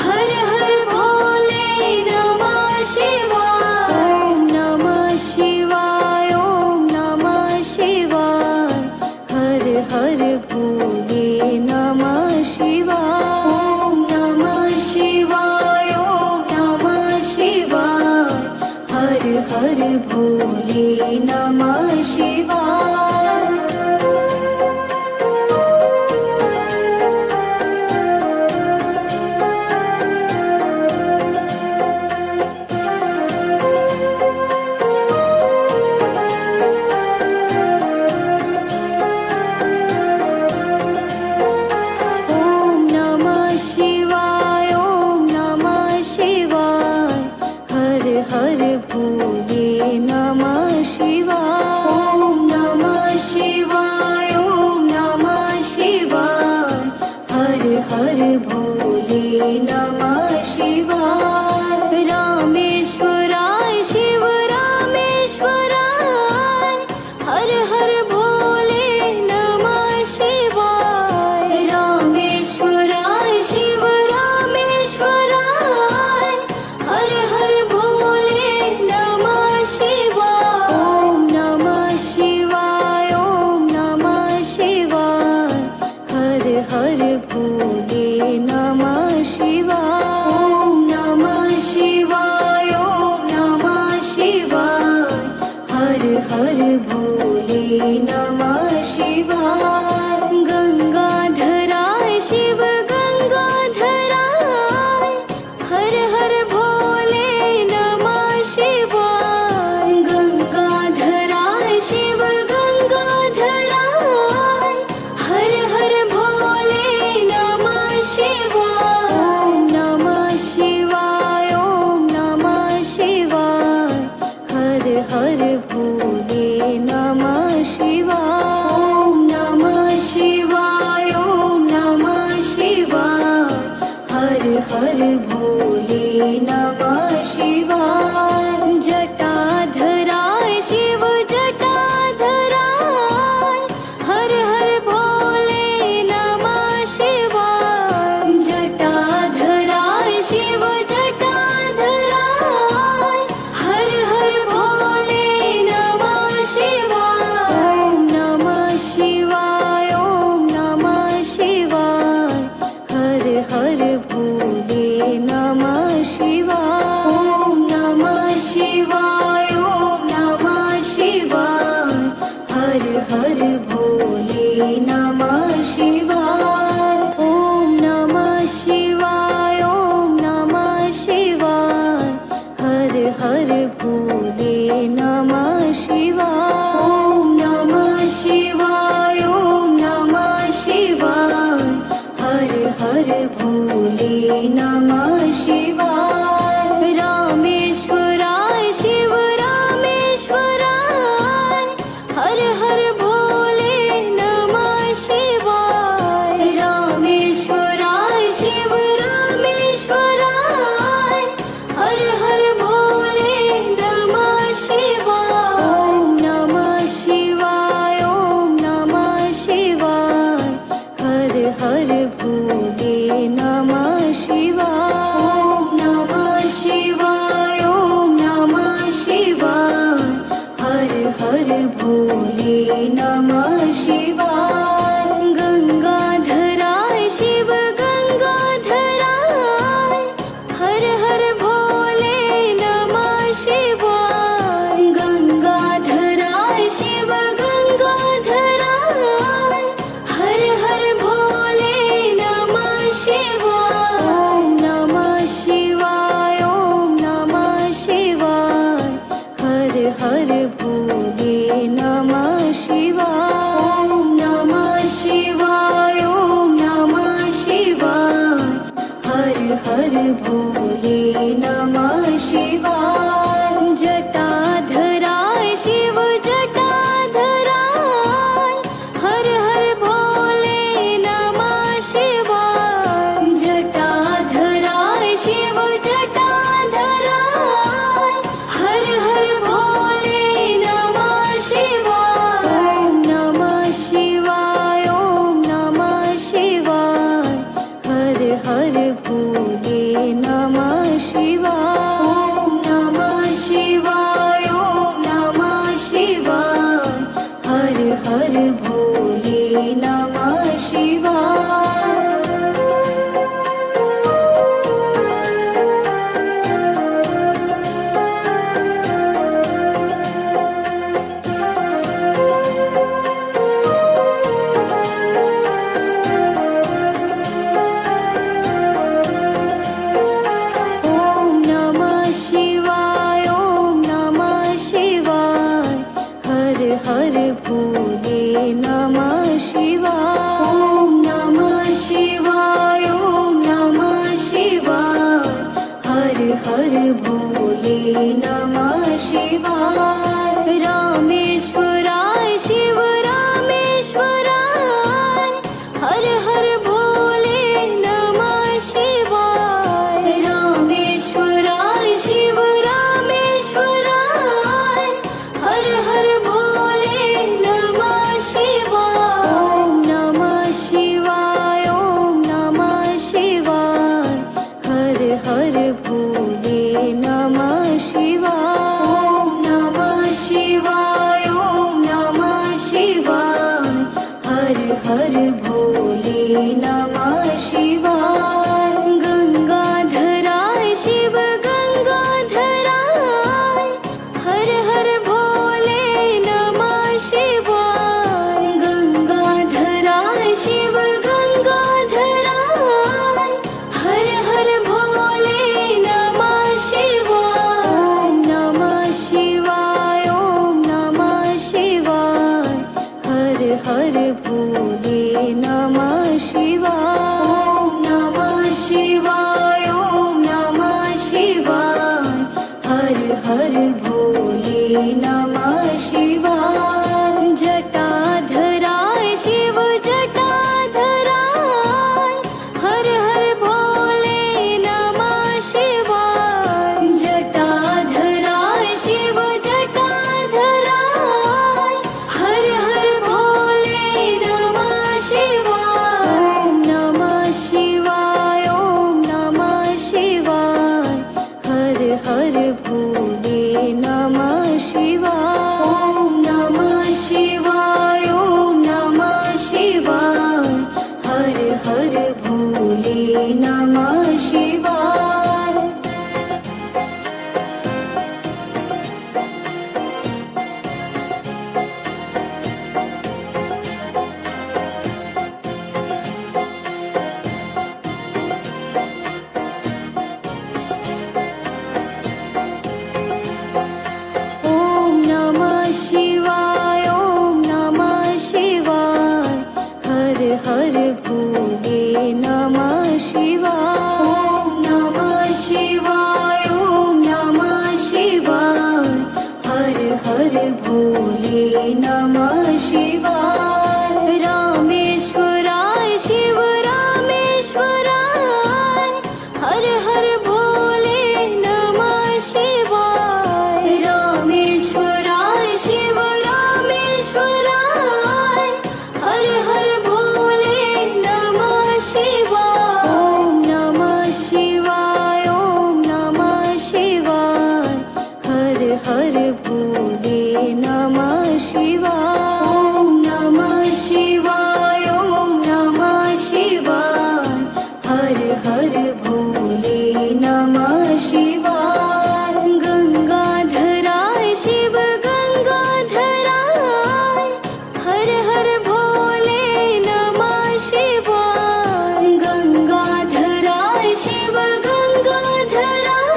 हर हर भोले नमः शिवाय। ओम नमः शिवाय, ओम नमः शिवाय, हर हर भोले नमः शिवाय। ओम नमः शिवाय, ओम नमः शिवाय, हर हर भोले नमः शिवाय। ओम नमः शिवाय, ओम नमः शिवाय, हर हर भोले नमः शिवाय। ओम नमः शिवाय, ओम नमः शिवाय, हर हर भोले नमः शिवाय। रामेश्वराय शिव रामेश्वराय, हर हर भोले नमः शिवाय। रामेश्वराय शिव रामेश्वराय, हर हर भोले नमः शिवाय। ओम नमः शिवाय, ओम नमः शिवाय, हर हर भोले नमः शिवाय। ओम नमः शिवाय, ओम नमः शिवाय, हर हर भोले नमः शिवाय। गंगाधराय शिव गंगाधराय, हर हर भोले नमः शिवाय। गंगाधराय शिव गंगाधराय, हर हर भोले नमः शिवाय। ओम नमः शिवाय, ओम नमः शिवाय, हर हर भोले नमः शिवाय। ओम नमः शिवाय, ओम नमः शिवाय, हर हर भोले नमः शिवाय। जटाधराय शिव जटाधराय, हर हर भोले नमः शिवाय। जटाधराय शिव जटाधराय, हर हर भोले नमः शिवाय। ओम नमः शिवाय, ओम नमः शिवाय, हर हर भोले नमः शिवाय। ओम नमः शिवाय, ओम नमः शिवाय, हर हर भोले नमः शिवाय। ओम नमः शिवाय, ओम नमः शिवाय, हर हर भोले नमः शिवाय। ओम नमः शिवाय, ओम नमः शिवाय, हर हर भोले नमः शिवाय। रामेश्वराय शिव रामेश्वराय, हर हर भोले नमः शिवाय। हर भोले नमः शिवाय। गंगाधराय शिव गंगाधराय, हर हर भोले नमः शिवाय। गंगाधराय शिव गंगाधराय, हर हर भोले नमः शिवाय। ओम नमः शिवाय, ओम नमः शिवाय, हर हर भोले नमः शिवाय। ओम नमः शिवाय, ओम नमः शिवाय, हर हर भोले नमः शिवाय। जटाधराय शिव जटाधराय, हर हर भोले नमः शिवाय। जटाधराय शिव जटाधराय, हर हर भोले नमः शिवाय। ओम नमः शिवाय, ओम नमः शिवाय, हर हर भोले नमः शिवाय। ओम नमः शिवाय, ओम नमः शिवाय, हर हर भोले नमः शिवाय। ओम नमः शिवाय, ओम नमः शिवाय, हर हर भोले नमः शिवाय। ओम नमः शिवाय, ओम नमः शिवाय, हर हर भोले नमः शिवाय। रामेश्वराय शिव रामेश्वराय, हर हर भोले नमः शिवाय। रामेश्वराय शिव रामेश्वराय, हर हर भोले नमः शिवाय। ओम नमः शिवाय, ओम नमः शिवाय, हर हर भोले नमः शिवाय। ओम नमः शिवाय, ओम नमः शिवाय, हर हर भोले नमः शिवाय। गंगाधराय शिव गंगाधराय, हर हर भोले नमः शिवाय। गंगाधराय शिव गंगाधराय, हर हर भोले नमः शिवाय। ओम नमः शिवाय, ओम नमः शिवाय, हर हर भोले नमः शिवाय। ओम नमः शिवाय, ओम नमः शिवाय, हर हर भोले नमः शिवाय। जटाधराय शिव जटाधराय, हर हर भोले नमः शिवाय। जटाधराय शिव जटाधराय, हर हर भोले नमः शिवाय। ओम नमः शिवाय, ओम नमः शिवाय, हर हर भोले नमः शिवाय। ओम नमः शिवाय, ओम नमः शिवाय, हर हर भोले नमः शिवाय। ओम नमः शिवाय, ओम नमः शिवाय, हर हर भोले नमः शिवाय। ओम नमः शिवाय, ओम नमः शिवाय, हर हर भोले नमः शिवाय। रामेश्वराय शिव रामेश्वराय, हर हर भोले नमः शिवाय। रामेश्वराय शिव रामेश्वराय, हर हर भोले नमः शिवाय। ओम नमः शिवाय, ओम नमः शिवाय, हर हर भोले नमः नमः शिवाय ॐ नमः शिवाय ॐ नमः शिवाय हर हर भोले नमः शिवाय गंगाधराय शिव गंगाधराय हर हर भोले नमः शिवाय गंगाधराय शिव गंगाधराय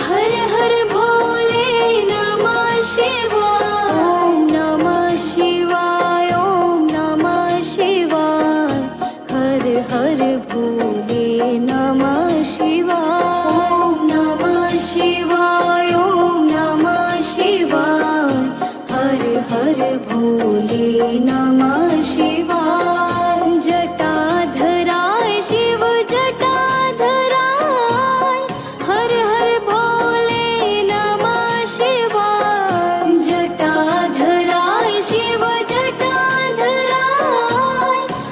हर हर भोले नमः शिवाय ॐ नमः शिवाय ॐ नमः शिवाय हर हर भोले नमः शिवाय ॐ नमः शिवाय ॐ नमः शिवाय हर हर भोले नमः शिवाय जटाधराय शिव जटाधराय हर हर भोले नमः शिवाय जटाधराय शिव जटाधराय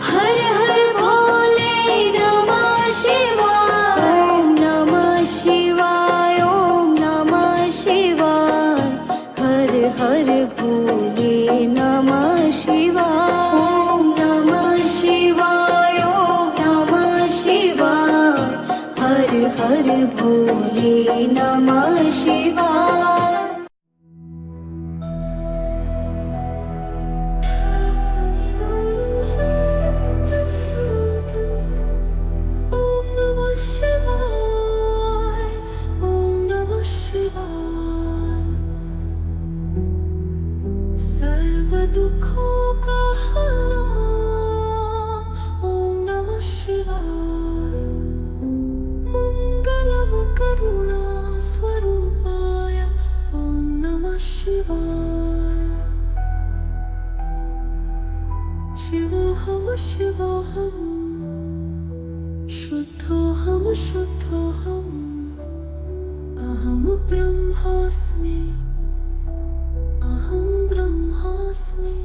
हर हर भोले नमः शिवाय ॐ नमः शिवाय ॐ नमः शिवाय हर हर भोले नमः शिवाय ॐ नमः शिवाय ॐ नमः शिवाय हर हर भोले नमः शिवाय ॐ नमः शिवाय ॐ नमः शिवाय सर्व दुखों का हरा ॐ नमः शिवाय मंगलम करुणा स्वरूपाय ॐ नमः शिवाय शिवोऽहं शिवोऽहं शुद्धोऽहं शुद्धोऽहम् अहं ब्रह्मास्मि अहं ब्रह्मास्मि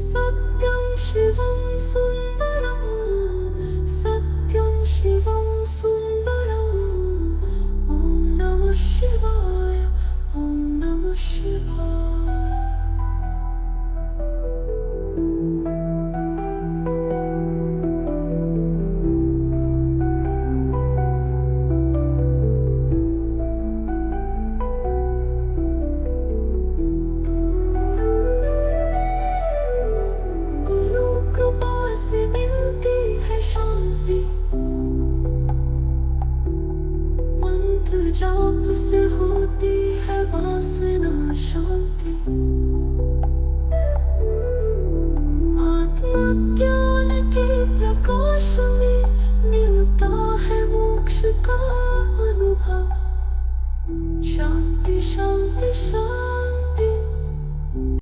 सत्यं शिवं सुन्दरम्